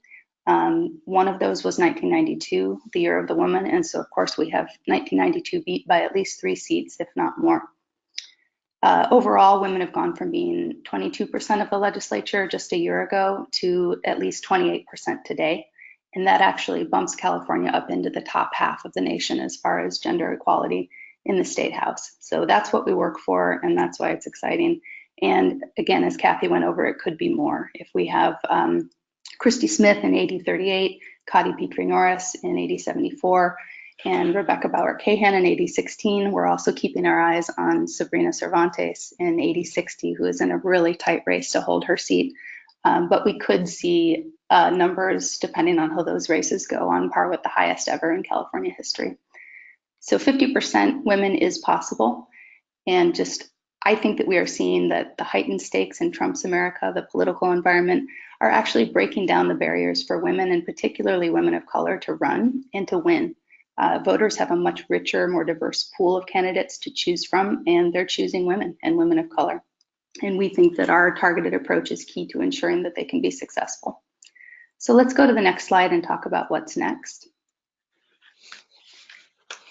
D: One of those was 1992, the year of the woman. And so, of course, we have 1992 beat by at least 3 seats, if not more. Overall, women have gone from being 22% of the legislature just a year ago to at least 28% today. And that actually bumps California up into the top half of the nation as far as gender equality in the state house. So that's what we work for, and that's why it's exciting. And again, as Kathy went over, it could be more. If we have Christy Smith in 8038, Cotty Petrie Norris in 8074, and Rebecca Bauer-Cahan in 8016. We're also keeping our eyes on Sabrina Cervantes in 8060, who is in a really tight race to hold her seat. But we could see numbers, depending on how those races go, on par with the highest ever in California history. So 50% women is possible. And I think that we are seeing that the heightened stakes in Trump's America, the political environment, are actually breaking down the barriers for women, and particularly women of color, to run and to win. Voters have a much richer, more diverse pool of candidates to choose from, and they're choosing women and women of color. And we think that our targeted approach is key to ensuring that they can be successful. So let's go to the next slide and talk about what's next.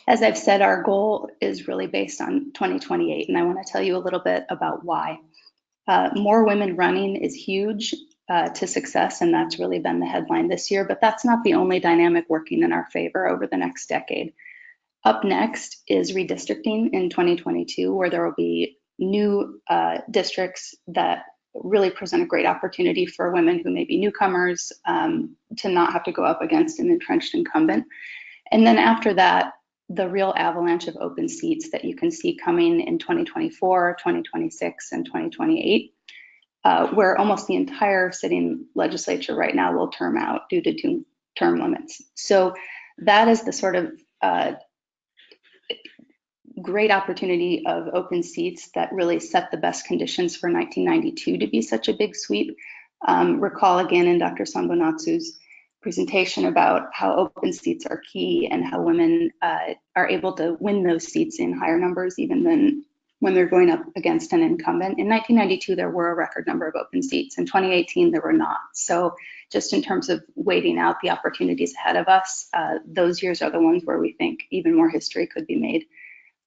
D: As I've said, our goal is really based on 2028, and I want to tell you a little bit about why. More women running is huge to success, and that's really been the headline this year, but that's not the only dynamic working in our favor over the next decade. Up next is redistricting in 2022, where there will be new districts that really present a great opportunity for women who may be newcomers to not have to go up against an entrenched incumbent. And then after that, the real avalanche of open seats that you can see coming in 2024, 2026, and 2028, where almost the entire sitting legislature right now will term out due to 2 term limits. So that is the sort of great opportunity of open seats that really set the best conditions for 1992 to be such a big sweep. Recall again in Dr. Sambonatsu's presentation about how open seats are key and how women are able to win those seats in higher numbers even than when they're going up against an incumbent. In 1992, there were a record number of open seats. In 2018, there were not. So just in terms of waiting out the opportunities ahead of us, those years are the ones where we think even more history could be made.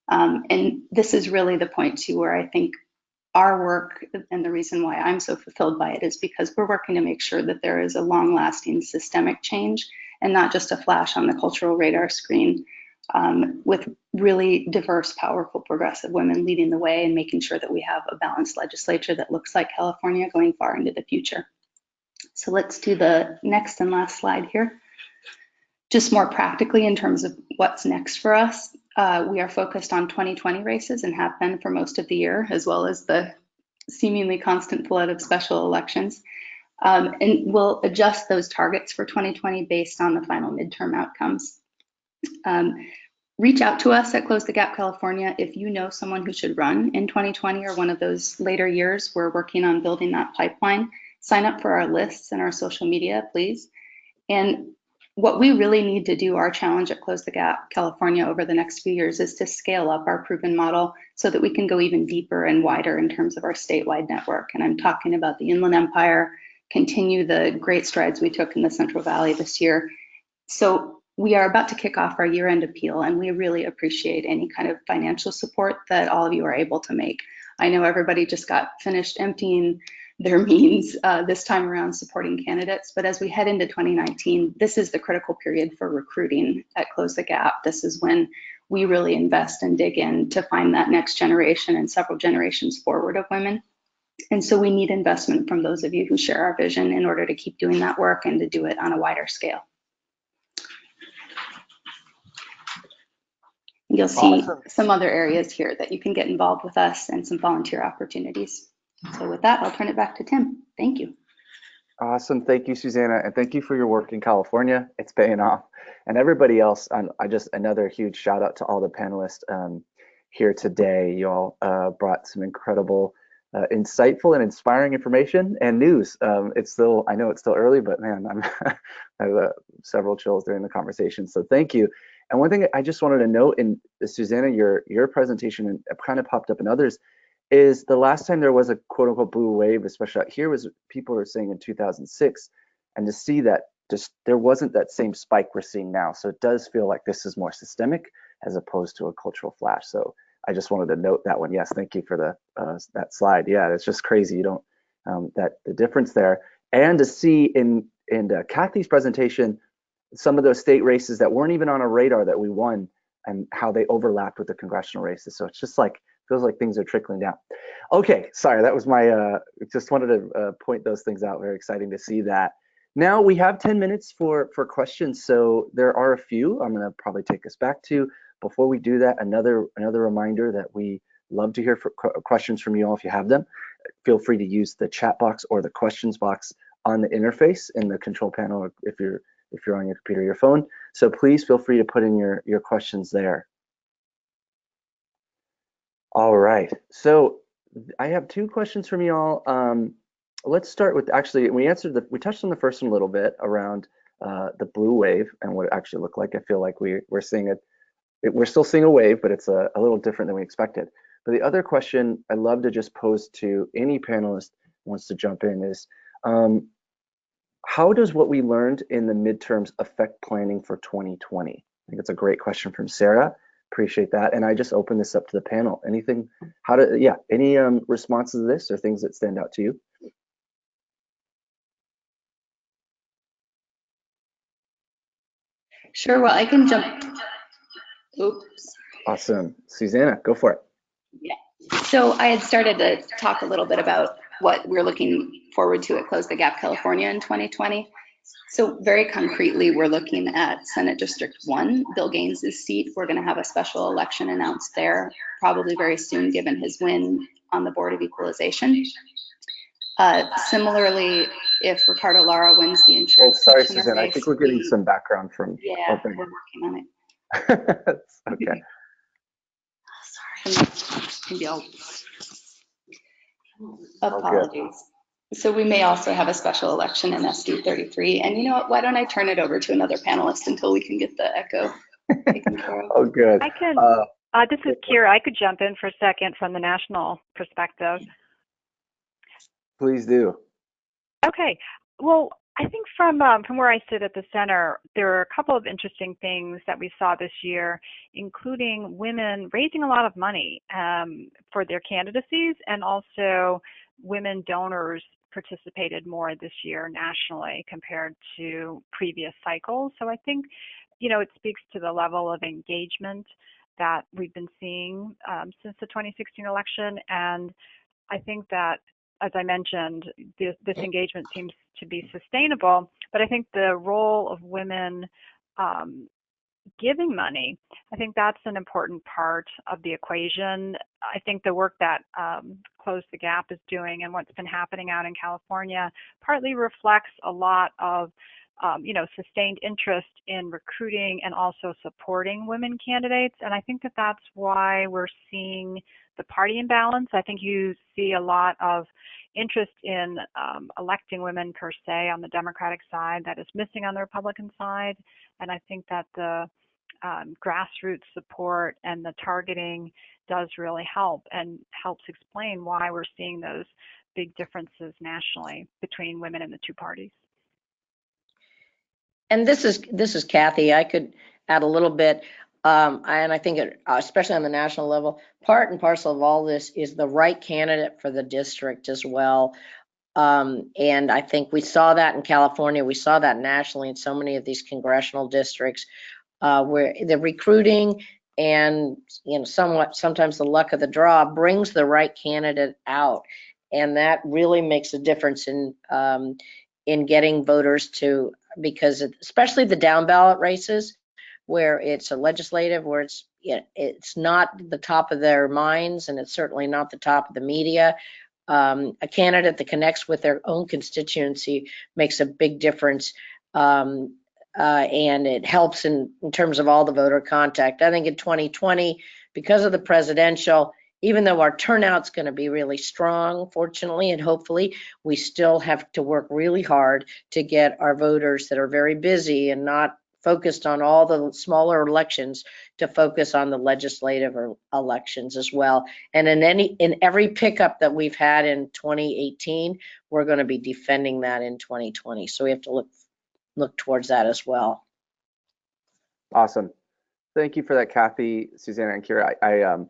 D: And this is really the point too where I think our work, and the reason why I'm so fulfilled by it, is because we're working to make sure that there is a long-lasting systemic change and not just a flash on the cultural radar screen with really diverse, powerful, progressive women leading the way and making sure that we have a balanced legislature that looks like California going far into the future. So let's do the next and last slide here. Just more practically in terms of what's next for us, we are focused on 2020 races and have been for most of the year, as well as the seemingly constant flood of special elections. And we'll adjust those targets for 2020 based on the final midterm outcomes. Reach out to us at Close the Gap California if you know someone who should run in 2020 or one of those later years. We're working on building that pipeline. Sign up for our lists and our social media, please. And what we really need to do, our challenge at Close the Gap California over the next few years, is to scale up our proven model so that we can go even deeper and wider in terms of our statewide network. And I'm talking about the Inland Empire, continue the great strides we took in the Central Valley this year. So we are about to kick off our year-end appeal, and we really appreciate any kind of financial support that all of you are able to make. I know everybody just got finished emptying their means this time around supporting candidates, but as we head into 2019, this is the critical period for recruiting at Close the Gap. This is when we really invest and dig in to find that next generation and several generations forward of women. And so we need investment from those of you who share our vision in order to keep doing that work and to do it on a wider scale. You'll see some other areas here that you can get involved with us and some volunteer opportunities. So with that, I'll turn it back to Tim. Thank you.
A: Awesome. Thank you, Susanna. And thank you for your work in California. It's paying off. And everybody else, I just another huge shout out to all the panelists here today. You all brought some incredible, insightful and inspiring information and news. It's still, I know it's still early, but man, I have several chills during the conversation. So thank you. And one thing I just wanted to note in Susanna, your presentation, and it kind of popped up in others, is the last time there was a quote unquote blue wave, especially out here, was people are saying in 2006, and to see that just there wasn't that same spike we're seeing now. So it does feel like this is more systemic as opposed to a cultural flash. So I just wanted to note that one. Yes, thank you for the that slide. Yeah, it's just crazy. You don't that the difference there, and to see in Kathy's presentation some of those state races that weren't even on our radar that we won and how they overlapped with the congressional races. So it's just like, feels like things are trickling down. Okay, sorry, that was my, just wanted to point those things out. Very exciting to see that. Now we have 10 minutes for questions. So there are a few I'm gonna probably take us back to. Before we do that, another reminder that we love to hear questions from you all if you have them. Feel free to use the chat box or the questions box on the interface in the control panel if you're on your computer or your phone. So please feel free to put in your questions there. All right, so I have two questions from y'all. Let's start with, actually, we touched on the first one a little bit around the blue wave and what it actually looked like. I feel like we're seeing we're still seeing a wave, but it's a little different than we expected. But the other question I'd love to just pose to any panelist who wants to jump in is, how does what we learned in the midterms affect planning for 2020? I think it's a great question from Sarah. Appreciate that. And I just open this up to the panel. Anything, any responses to this or things that stand out to you?
D: Sure, well, I can jump. Oops.
A: Awesome. Susanna, go for it.
D: Yeah. So I had started to talk a little bit about what we're looking forward to at Close the Gap California in 2020. So very concretely, we're looking at Senate District 1, Bill Gaines' seat. We're going to have a special election announced there, probably very soon, given his win on the Board of Equalization. Similarly, if Ricardo Lara wins the insurance.
A: Oh, sorry, Susanna. I think we're getting some background from.
D: Yeah, we're working on it.
A: Okay.
D: Sorry. Maybe I'll. Apologies. So we may also have a special election in SD 33. And you know what? Why don't I turn it over to another panelist until we can get the echo taken care of?
A: Oh, good.
B: I can. This is Kira. I could jump in for a second from the national perspective.
A: Please do.
B: Okay. Well, I think from where I sit at the center, there are a couple of interesting things that we saw this year, including women raising a lot of money for their candidacies, and also women donors participated more this year nationally compared to previous cycles. So I think, it speaks to the level of engagement that we've been seeing since the 2016 election. And I think that, as I mentioned, this engagement seems to be sustainable, but I think the role of women giving money, I think that's an important part of the equation. I think the work that Close the Gap is doing and what's been happening out in California partly reflects a lot of sustained interest in recruiting and also supporting women candidates. And I think that that's why we're seeing the party imbalance. I think you see a lot of interest in electing women per se on the Democratic side that is missing on the Republican side. And I think that the grassroots support and the targeting does really help and helps explain why we're seeing those big differences nationally between women in the two parties.
C: And this is Kathy. I could add a little bit, and I think especially on the national level, part and parcel of all this is the right candidate for the district as well. And I think we saw that in California. We saw that nationally in so many of these congressional districts where the recruiting and sometimes the luck of the draw brings the right candidate out, and that really makes a difference in getting voters to. Because especially the down ballot races where it's a legislative, where it's not the top of their minds and it's certainly not the top of the media, a candidate that connects with their own constituency makes a big difference, and it helps in terms of all the voter contact. I think in 2020, because of the presidential, even though our turnout's going to be really strong, fortunately and hopefully, we still have to work really hard to get our voters that are very busy and not focused on all the smaller elections to focus on the legislative elections as well. And in every pickup that we've had in 2018, we're going to be defending that in 2020. So we have to look towards that as well.
A: Awesome. Thank you for that, Kathy, Susanna, and Kira.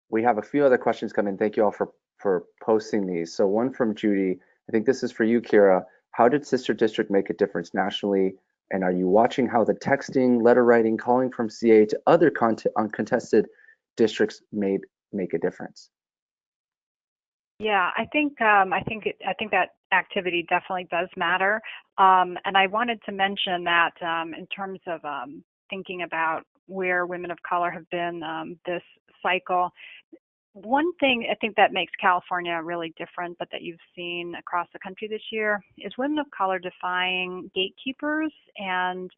A: We have a few other questions come in. Thank you all for posting these. So one from Judy. I think this is for you, Kira. How did Sister District make a difference nationally? And are you watching how the texting, letter writing, calling from CA to other uncontested districts make a difference?
B: Yeah, I think that activity definitely does matter. And I wanted to mention that in terms of thinking about where women of color have been this cycle. One thing I think that makes California really different, but that you've seen across the country this year, is women of color defying gatekeepers and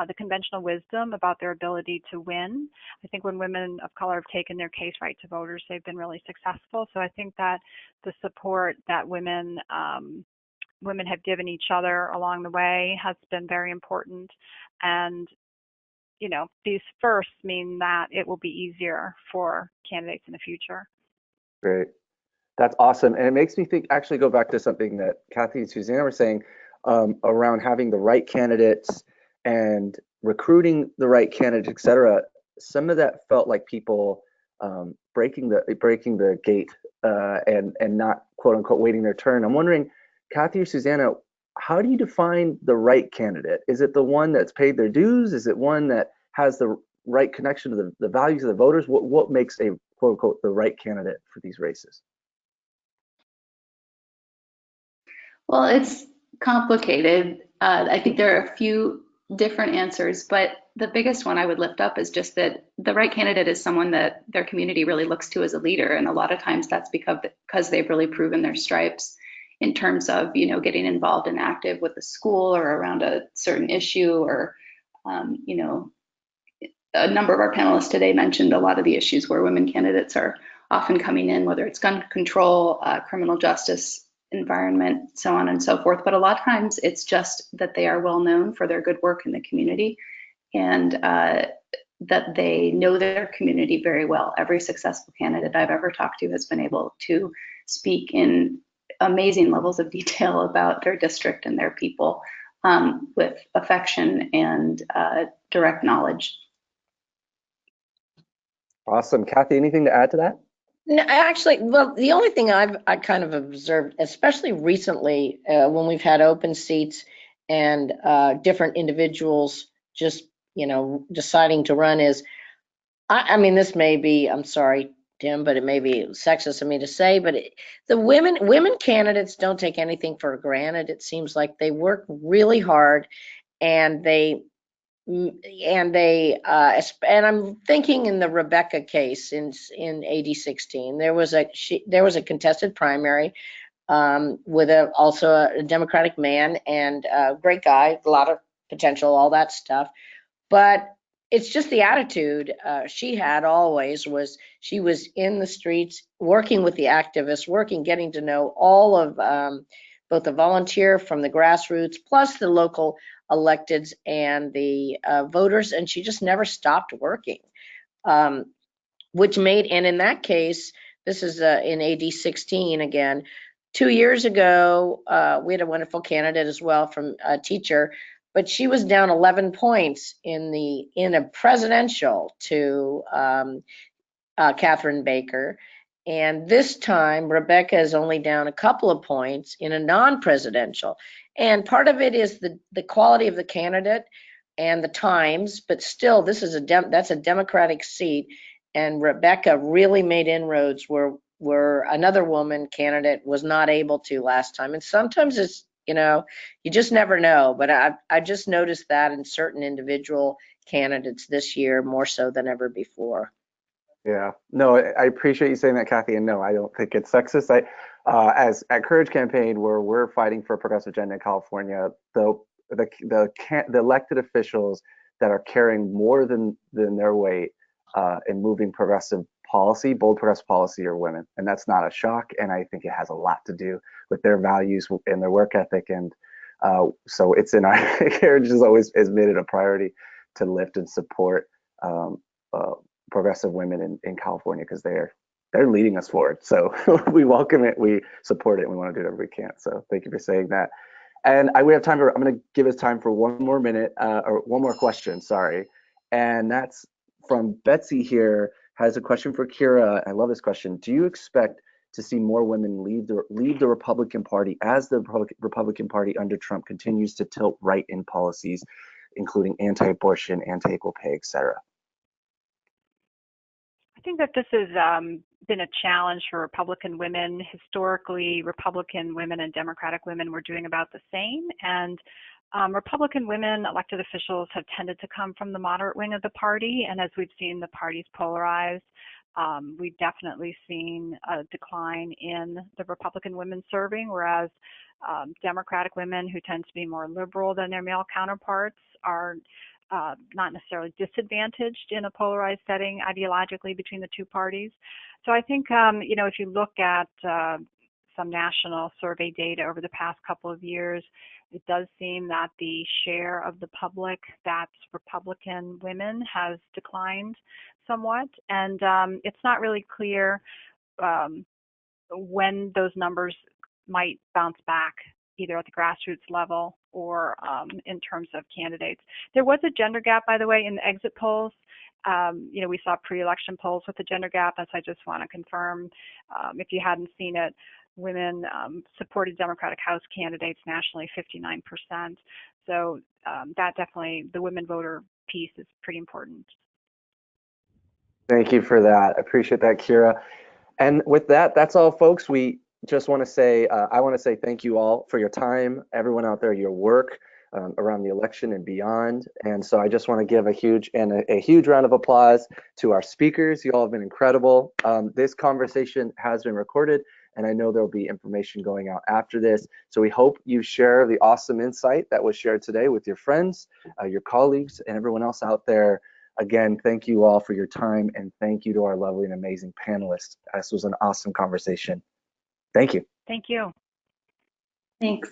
B: the conventional wisdom about their ability to win. I think when women of color have taken their case right to voters, they've been really successful. So I think that the support that women have given each other along the way has been very important. And these firsts mean that it will be easier for candidates in the future.
A: Great. That's awesome. And it makes me actually go back to something that Kathy and Susanna were saying around having the right candidates and recruiting the right candidates, et cetera. Some of that felt like people breaking the gate and not, quote unquote, waiting their turn. I'm wondering, Kathy or Susanna, how do you define the right candidate? Is it the one that's paid their dues? Is it one that has the right connection to the values of the voters? What makes a, quote unquote, the right candidate for these races?
D: Well, it's complicated. I think there are a few different answers, but the biggest one I would lift up is just that the right candidate is someone that their community really looks to as a leader. And a lot of times that's because they've really proven their stripes in terms of, getting involved and active with the school or around a certain issue, or, a number of our panelists today mentioned a lot of the issues where women candidates are often coming in, whether it's gun control, criminal justice, environment, so on and so forth. But a lot of times it's just that they are well known for their good work in the community, and that they know their community very well. Every successful candidate I've ever talked to has been able to speak in amazing levels of detail about their district and their people with affection and direct knowledge.
A: Awesome. Kathy, anything to add to that?
C: No, actually, well, the only thing I kind of observed, especially recently, when we've had open seats and different individuals just deciding to run is, I mean, this may be, I'm sorry, Tim, but it may be sexist of me to say, but the women candidates don't take anything for granted. It seems like they work really hard, and and I'm thinking in the Rebecca case in AD 16, there was a contested primary with also a Democratic man, and a great guy, a lot of potential, all that stuff. But it's just the attitude she had always. Was she was in the streets working with the activists, getting to know all of both the volunteer from the grassroots, plus the local electeds and the voters, and she just never stopped working. And in that case, this is in AD 16 again. 2 years ago, we had a wonderful candidate as well from a teacher, but she was down 11 points in a presidential to Catherine Baker. And this time, Rebecca is only down a couple of points in a non-presidential. And part of it is the quality of the candidate and the times, but still, that's a Democratic seat. And Rebecca really made inroads where another woman candidate was not able to last time. And sometimes it's, you just never know. But I just noticed that in certain individual candidates this year more so than ever before.
A: Yeah, no, I appreciate you saying that, Kathy. And no, I don't think it's sexist. As at Courage Campaign, where we're fighting for a progressive agenda in California, the elected officials that are carrying more than their weight in moving bold progressive policy, are women, and that's not a shock. And I think it has a lot to do with their values and their work ethic. And so it's in our Courage has made it a priority to lift and support progressive women in California, because they're leading us forward. So we welcome it, we support it, and we want to do whatever we can. So thank you for saying that. And we have time I'm going to give us time for one more minute, or one more question, sorry. And that's from Betsy here, has a question for Kira. I love this question. Do you expect to see more women leave the Republican Party as the Republican Party under Trump continues to tilt right in policies, including anti-abortion, anti-equal pay, etc.?
B: I think that this has been a challenge for Republican women. Historically, Republican women and Democratic women were doing about the same, and Republican women elected officials have tended to come from the moderate wing of the party, and as we've seen the parties polarize, we've definitely seen a decline in the Republican women serving, whereas Democratic women, who tend to be more liberal than their male counterparts, are not necessarily disadvantaged in a polarized setting ideologically between the two parties. So I think, if you look at some national survey data over the past couple of years, it does seem that the share of the public that's Republican women has declined somewhat. And it's not really clear when those numbers might bounce back, either at the grassroots level or in terms of candidates. There was a gender gap, by the way, in the exit polls. We saw pre-election polls with the gender gap, and so I just want to confirm, if you hadn't seen it, women supported Democratic House candidates nationally 59%. So that definitely, the women voter piece is pretty important.
A: Thank you for that. I appreciate that, Kira. And with that, that's all, folks. We just want to say, I want to say thank you all for your time, everyone out there, your work around the election and beyond. And so I just want to give a huge round of applause to our speakers. You all have been incredible. This conversation has been recorded, and I know there'll be information going out after this. So we hope you share the awesome insight that was shared today with your friends, your colleagues, and everyone else out there. Again, thank you all for your time, and thank you to our lovely and amazing panelists. This was an awesome conversation. Thank you.
B: Thank you.
D: Thanks.